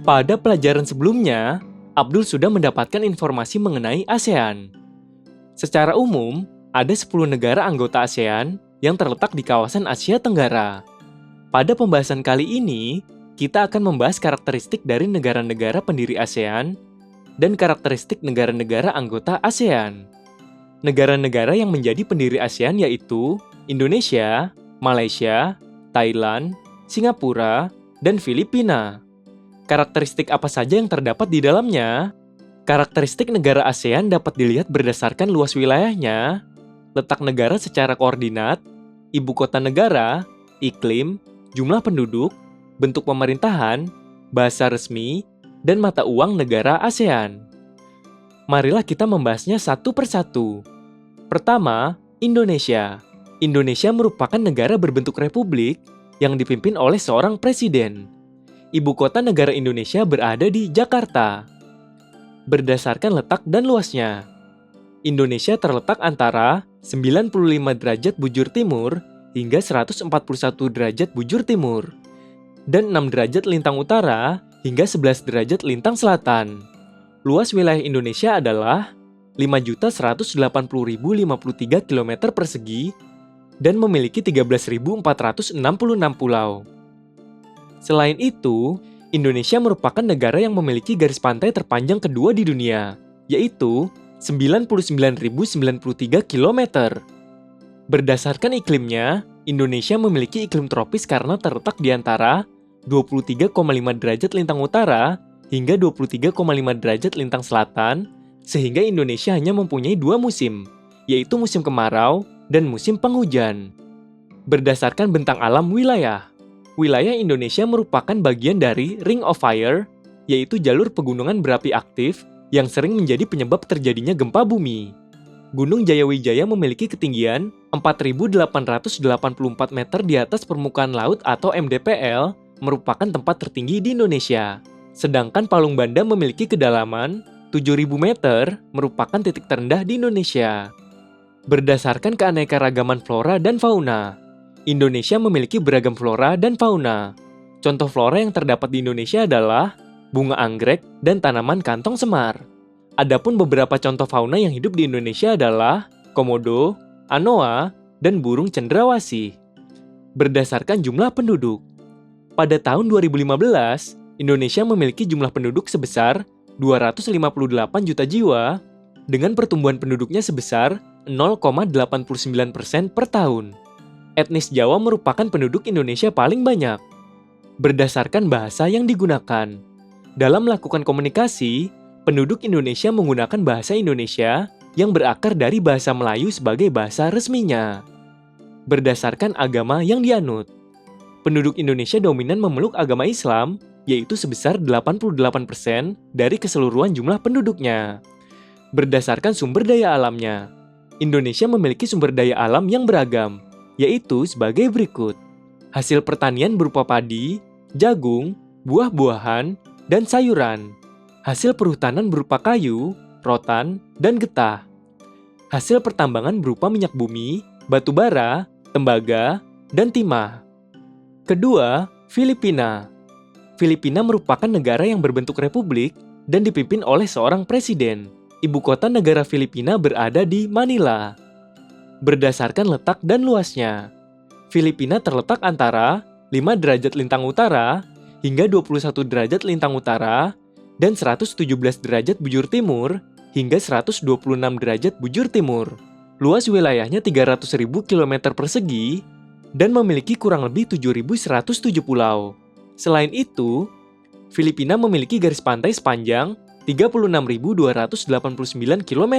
Pada pelajaran sebelumnya, Abdul sudah mendapatkan informasi mengenai ASEAN. Secara umum, ada 10 negara anggota ASEAN yang terletak di kawasan Asia Tenggara. Pada pembahasan kali ini, kita akan membahas karakteristik dari negara-negara pendiri ASEAN dan karakteristik negara-negara anggota ASEAN. Negara-negara yang menjadi pendiri ASEAN yaitu Indonesia, Malaysia, Thailand, Singapura, dan Filipina. Karakteristik apa saja yang terdapat di dalamnya? Karakteristik negara ASEAN dapat dilihat berdasarkan luas wilayahnya, letak negara secara koordinat, ibu kota negara, iklim, jumlah penduduk, bentuk pemerintahan, bahasa resmi, dan mata uang negara ASEAN. Marilah kita membahasnya satu persatu. Pertama, Indonesia. Indonesia merupakan negara berbentuk republik yang dipimpin oleh seorang presiden. Ibu kota negara Indonesia berada di Jakarta. Berdasarkan letak dan luasnya, Indonesia terletak antara 95 derajat bujur timur hingga 141 derajat bujur timur, dan 6 derajat lintang utara hingga 11 derajat lintang selatan. Luas wilayah Indonesia adalah 5.180.053 km persegi dan memiliki 13.466 pulau. Selain itu, Indonesia merupakan negara yang memiliki garis pantai terpanjang kedua di dunia, yaitu 99.093 km. Berdasarkan iklimnya, Indonesia memiliki iklim tropis karena terletak di antara 23,5 derajat lintang utara hingga 23,5 derajat lintang selatan, sehingga Indonesia hanya mempunyai 2 musim, yaitu musim kemarau dan musim penghujan. Berdasarkan bentang alam wilayah, wilayah Indonesia merupakan bagian dari Ring of Fire, yaitu jalur pegunungan berapi aktif yang sering menjadi penyebab terjadinya gempa bumi. Gunung Jayawijaya memiliki ketinggian 4.884 meter di atas permukaan laut atau MDPL, merupakan tempat tertinggi di Indonesia. Sedangkan Palung Banda memiliki kedalaman 7.000 meter, merupakan titik terendah di Indonesia. Berdasarkan keanekaragaman flora dan fauna, Indonesia memiliki beragam flora dan fauna. Contoh flora yang terdapat di Indonesia adalah bunga anggrek dan tanaman kantong semar. Adapun beberapa contoh fauna yang hidup di Indonesia adalah komodo, anoa, dan burung cendrawasih. Berdasarkan jumlah penduduk, pada tahun 2015, Indonesia memiliki jumlah penduduk sebesar 258 juta jiwa dengan pertumbuhan penduduknya sebesar 0,89% per tahun. Etnis Jawa merupakan penduduk Indonesia paling banyak. Berdasarkan bahasa yang digunakan, dalam melakukan komunikasi, penduduk Indonesia menggunakan bahasa Indonesia yang berakar dari bahasa Melayu sebagai bahasa resminya. Berdasarkan agama yang dianut, penduduk Indonesia dominan memeluk agama Islam, yaitu sebesar 88% dari keseluruhan jumlah penduduknya. Berdasarkan sumber daya alamnya, Indonesia memiliki sumber daya alam yang beragam, yaitu sebagai berikut. Hasil pertanian berupa padi, jagung, buah-buahan, dan sayuran. Hasil perhutanan berupa kayu, rotan, dan getah. Hasil pertambangan berupa minyak bumi, batu bara, tembaga, dan timah. Kedua, Filipina. Filipina merupakan negara yang berbentuk republik dan dipimpin oleh seorang presiden. Ibu kota negara Filipina berada di Manila. Berdasarkan letak dan luasnya, Filipina terletak antara 5 derajat lintang utara hingga 21 derajat lintang utara dan 117 derajat bujur timur hingga 126 derajat bujur timur. Luas wilayahnya 300.000 km persegi dan memiliki kurang lebih 7.107 pulau. Selain itu, Filipina memiliki garis pantai sepanjang 36.289 km.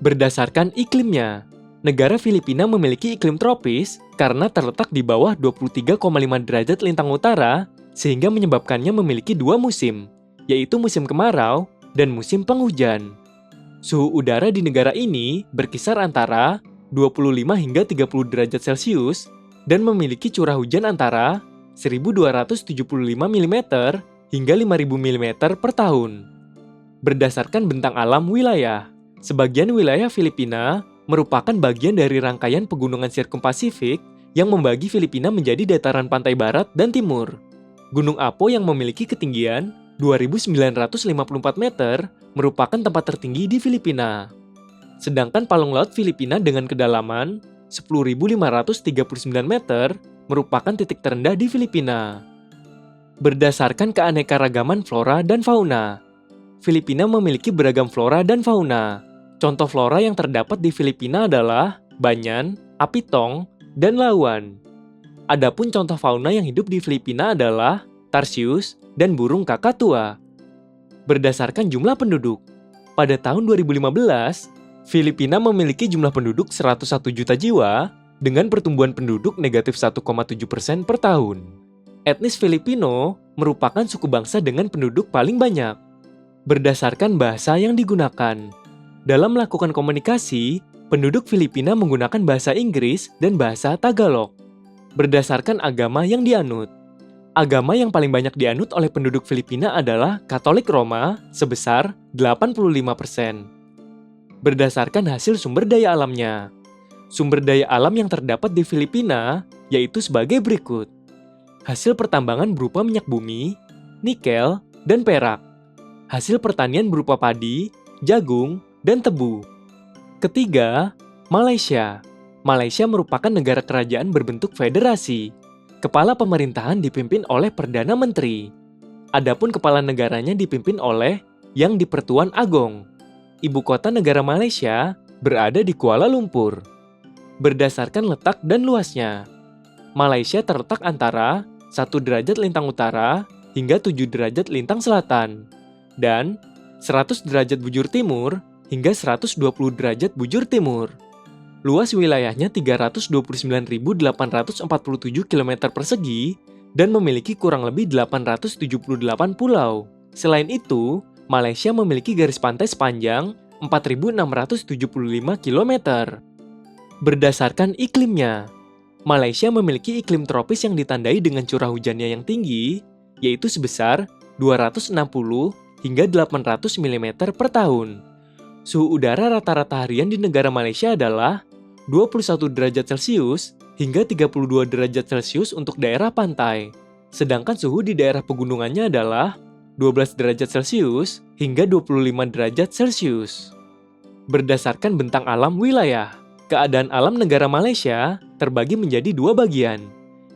Berdasarkan iklimnya, negara Filipina memiliki iklim tropis karena terletak di bawah 23,5 derajat lintang utara, sehingga menyebabkannya memiliki 2 musim, yaitu musim kemarau dan musim penghujan. Suhu udara di negara ini berkisar antara 25 hingga 30 derajat Celcius dan memiliki curah hujan antara 1.275 mm hingga 5.000 mm per tahun. Berdasarkan bentang alam wilayah, sebagian wilayah Filipina merupakan bagian dari rangkaian pegunungan sirkumpasifik yang membagi Filipina menjadi dataran pantai barat dan timur. Gunung Apo yang memiliki ketinggian 2.954 meter merupakan tempat tertinggi di Filipina. Sedangkan palung laut Filipina dengan kedalaman 10.539 meter merupakan titik terendah di Filipina. Berdasarkan keanekaragaman flora dan fauna, Filipina memiliki beragam flora dan fauna. Contoh flora yang terdapat di Filipina adalah banyan, api tong, dan lawan. Adapun contoh fauna yang hidup di Filipina adalah tarsius dan burung kakatua. Berdasarkan jumlah penduduk, pada tahun 2015, Filipina memiliki jumlah penduduk 101 juta jiwa dengan pertumbuhan penduduk negatif 1,7% per tahun. Etnis Filipino merupakan suku bangsa dengan penduduk paling banyak. Berdasarkan bahasa yang digunakan, dalam melakukan komunikasi, penduduk Filipina menggunakan bahasa Inggris dan bahasa Tagalog. Berdasarkan agama yang dianut, agama yang paling banyak dianut oleh penduduk Filipina adalah Katolik Roma sebesar 85%. Berdasarkan hasil sumber daya alamnya, sumber daya alam yang terdapat di Filipina yaitu sebagai berikut. Hasil pertambangan berupa minyak bumi, nikel, dan perak. Hasil pertanian berupa padi, jagung, dan tebu. Ketiga, Malaysia. Malaysia merupakan negara kerajaan berbentuk federasi. Kepala pemerintahan dipimpin oleh Perdana Menteri. Adapun kepala negaranya dipimpin oleh Yang di-Pertuan Agong. Ibu kota negara Malaysia berada di Kuala Lumpur. Berdasarkan letak dan luasnya, Malaysia terletak antara 1 derajat lintang utara hingga 7 derajat lintang selatan, dan 100 derajat bujur timur hingga 120 derajat bujur timur. Luas wilayahnya 329.847 km persegi dan memiliki kurang lebih 878 pulau. Selain itu, Malaysia memiliki garis pantai sepanjang 4.675 km. Berdasarkan iklimnya, Malaysia memiliki iklim tropis yang ditandai dengan curah hujannya yang tinggi, yaitu sebesar 260 hingga 800 mm per tahun. Suhu udara rata-rata harian di negara Malaysia adalah 21 derajat Celcius hingga 32 derajat Celcius untuk daerah pantai. Sedangkan suhu di daerah pegunungannya adalah 12 derajat Celcius hingga 25 derajat Celcius. Berdasarkan bentang alam wilayah, keadaan alam negara Malaysia terbagi menjadi 2 bagian,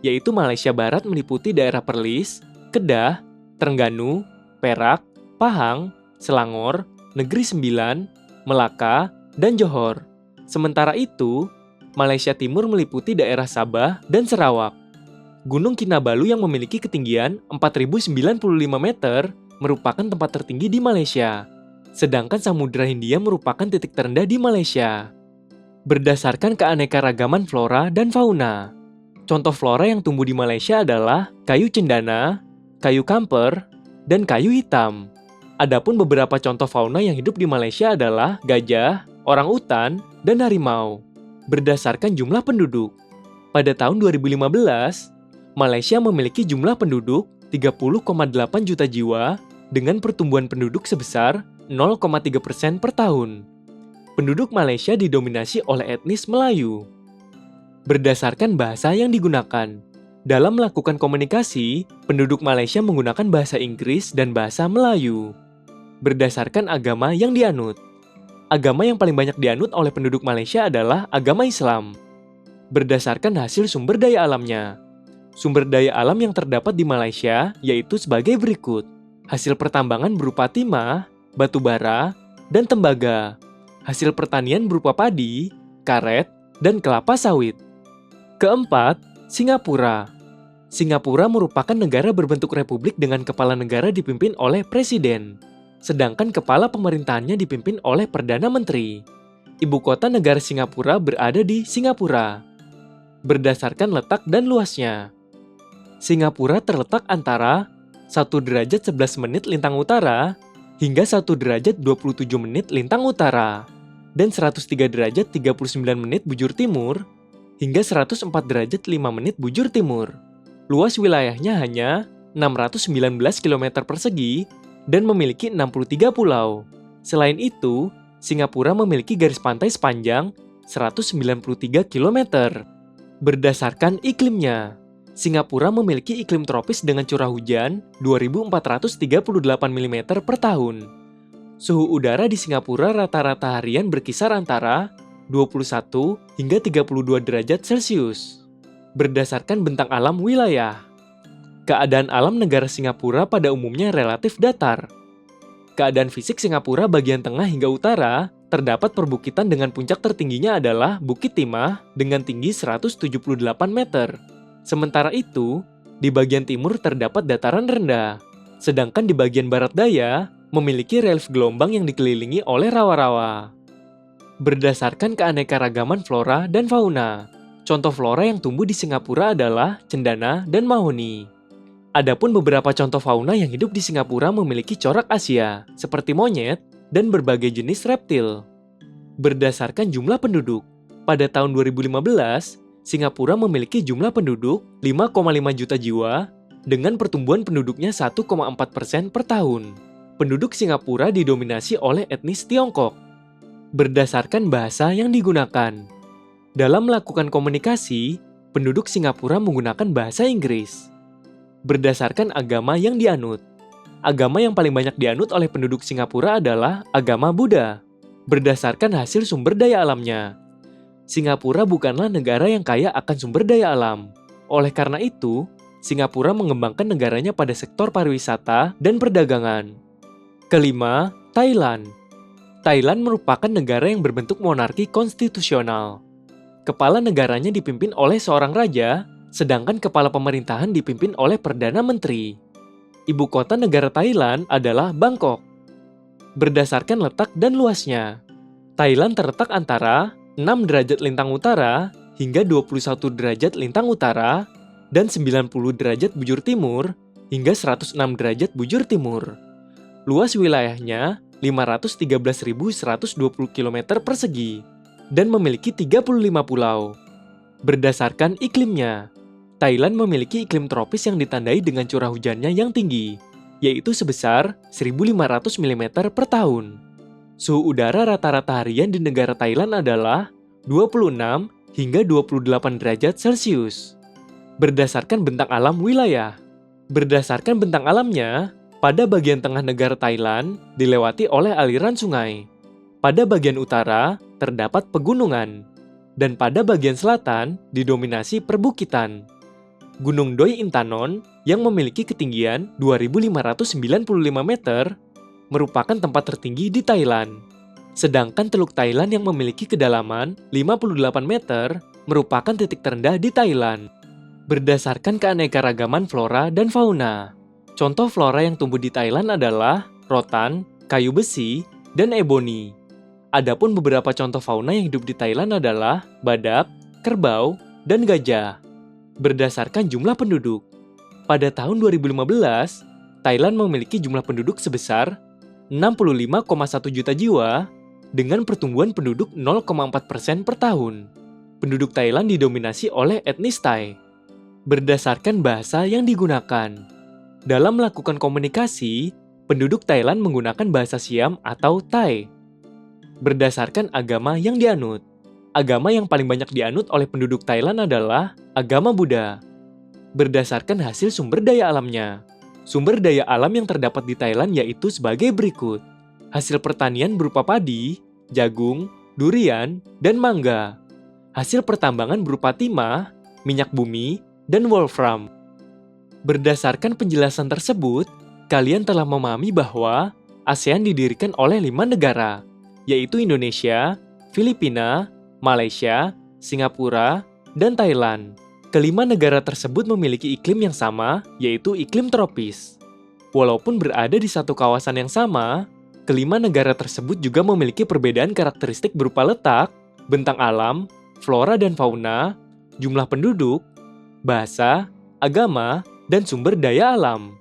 yaitu Malaysia Barat meliputi daerah Perlis, Kedah, Terengganu, Perak, Pahang, Selangor, Negeri Sembilan, Melaka, dan Johor. Sementara itu, Malaysia Timur meliputi daerah Sabah dan Sarawak. Gunung Kinabalu yang memiliki ketinggian 4.095 meter merupakan tempat tertinggi di Malaysia, sedangkan Samudra Hindia merupakan titik terendah di Malaysia. Berdasarkan keanekaragaman flora dan fauna, contoh flora yang tumbuh di Malaysia adalah kayu cendana, kayu kamper, dan kayu hitam. Adapun beberapa contoh fauna yang hidup di Malaysia adalah gajah, orangutan, dan harimau. Berdasarkan jumlah penduduk, pada tahun 2015, Malaysia memiliki jumlah penduduk 30,8 juta jiwa dengan pertumbuhan penduduk sebesar 0,3% per tahun. Penduduk Malaysia didominasi oleh etnis Melayu. Berdasarkan bahasa yang digunakan, dalam melakukan komunikasi, penduduk Malaysia menggunakan bahasa Inggris dan bahasa Melayu. Berdasarkan agama yang dianut, agama yang paling banyak dianut oleh penduduk Malaysia adalah agama Islam. Berdasarkan hasil sumber daya alamnya, sumber daya alam yang terdapat di Malaysia yaitu sebagai berikut. Hasil pertambangan berupa timah, batu bara, dan tembaga. Hasil pertanian berupa padi, karet, dan kelapa sawit. Keempat, Singapura. Singapura merupakan negara berbentuk republik dengan kepala negara dipimpin oleh presiden, sedangkan kepala pemerintahannya dipimpin oleh Perdana Menteri. Ibu kota negara Singapura berada di Singapura. Berdasarkan letak dan luasnya, Singapura terletak antara 1 derajat 11 menit lintang utara hingga 1 derajat 27 menit lintang utara dan 103 derajat 39 menit bujur timur hingga 104 derajat 5 menit bujur timur. Luas wilayahnya hanya 619 km persegi dan memiliki 63 pulau. Selain itu, Singapura memiliki garis pantai sepanjang 193 km. Berdasarkan iklimnya, Singapura memiliki iklim tropis dengan curah hujan 2.438 mm per tahun. Suhu udara di Singapura rata-rata harian berkisar antara 21 hingga 32 derajat Celcius. Berdasarkan bentang alam wilayah, keadaan alam negara Singapura pada umumnya relatif datar. Keadaan fisik Singapura bagian tengah hingga utara, terdapat perbukitan dengan puncak tertingginya adalah Bukit Timah dengan tinggi 178 meter. Sementara itu, di bagian timur terdapat dataran rendah, sedangkan di bagian barat daya memiliki relief gelombang yang dikelilingi oleh rawa-rawa. Berdasarkan keanekaragaman flora dan fauna, contoh flora yang tumbuh di Singapura adalah cendana dan mahoni. Adapun beberapa contoh fauna yang hidup di Singapura memiliki corak Asia, seperti monyet dan berbagai jenis reptil. Berdasarkan jumlah penduduk, pada tahun 2015, Singapura memiliki jumlah penduduk 5,5 juta jiwa dengan pertumbuhan penduduknya 1,4% per tahun. Penduduk Singapura didominasi oleh etnis Tiongkok. Berdasarkan bahasa yang digunakan, dalam melakukan komunikasi, penduduk Singapura menggunakan bahasa Inggris. Berdasarkan agama yang dianut, agama yang paling banyak dianut oleh penduduk Singapura adalah agama Buddha. Berdasarkan hasil sumber daya alamnya, Singapura bukanlah negara yang kaya akan sumber daya alam. Oleh karena itu, Singapura mengembangkan negaranya pada sektor pariwisata dan perdagangan. Kelima, Thailand. Thailand merupakan negara yang berbentuk monarki konstitusional. Kepala negaranya dipimpin oleh seorang raja, sedangkan kepala pemerintahan dipimpin oleh Perdana Menteri. Ibu kota negara Thailand adalah Bangkok. Berdasarkan letak dan luasnya, Thailand terletak antara 6 derajat lintang utara hingga 21 derajat lintang utara dan 90 derajat bujur timur hingga 106 derajat bujur timur. Luas wilayahnya 513.120 km persegi dan memiliki 35 pulau. Berdasarkan iklimnya, Thailand memiliki iklim tropis yang ditandai dengan curah hujannya yang tinggi, yaitu sebesar 1.500 mm per tahun. Suhu udara rata-rata harian di negara Thailand adalah 26 hingga 28 derajat Celcius. Berdasarkan bentang alam wilayah, berdasarkan bentang alamnya, pada bagian tengah negara Thailand dilewati oleh aliran sungai. Pada bagian utara terdapat pegunungan, dan pada bagian selatan didominasi perbukitan. Gunung Doi Intanon yang memiliki ketinggian 2.595 meter merupakan tempat tertinggi di Thailand. Sedangkan Teluk Thailand yang memiliki kedalaman 58 meter merupakan titik terendah di Thailand. Berdasarkan keanekaragaman flora dan fauna, contoh flora yang tumbuh di Thailand adalah rotan, kayu besi, dan eboni. Adapun beberapa contoh fauna yang hidup di Thailand adalah badak, kerbau, dan gajah. Berdasarkan jumlah penduduk, pada tahun 2015, Thailand memiliki jumlah penduduk sebesar 65,1 juta jiwa dengan pertumbuhan penduduk 0,4% per tahun. Penduduk Thailand didominasi oleh etnis Thai. Berdasarkan bahasa yang digunakan, dalam melakukan komunikasi, penduduk Thailand menggunakan bahasa Siam atau Thai. Berdasarkan agama yang dianut, agama yang paling banyak dianut oleh penduduk Thailand adalah agama Buddha. Berdasarkan hasil sumber daya alamnya, sumber daya alam yang terdapat di Thailand yaitu sebagai berikut. Hasil pertanian berupa padi, jagung, durian, dan mangga. Hasil pertambangan berupa timah, minyak bumi, dan wolfram. Berdasarkan penjelasan tersebut, kalian telah memahami bahwa ASEAN didirikan oleh 5 negara, yaitu Indonesia, Filipina, Malaysia, Singapura, dan Thailand. Kelima negara tersebut memiliki iklim yang sama, yaitu iklim tropis. Walaupun berada di satu kawasan yang sama, kelima negara tersebut juga memiliki perbedaan karakteristik berupa letak, bentang alam, flora dan fauna, jumlah penduduk, bahasa, agama, dan sumber daya alam.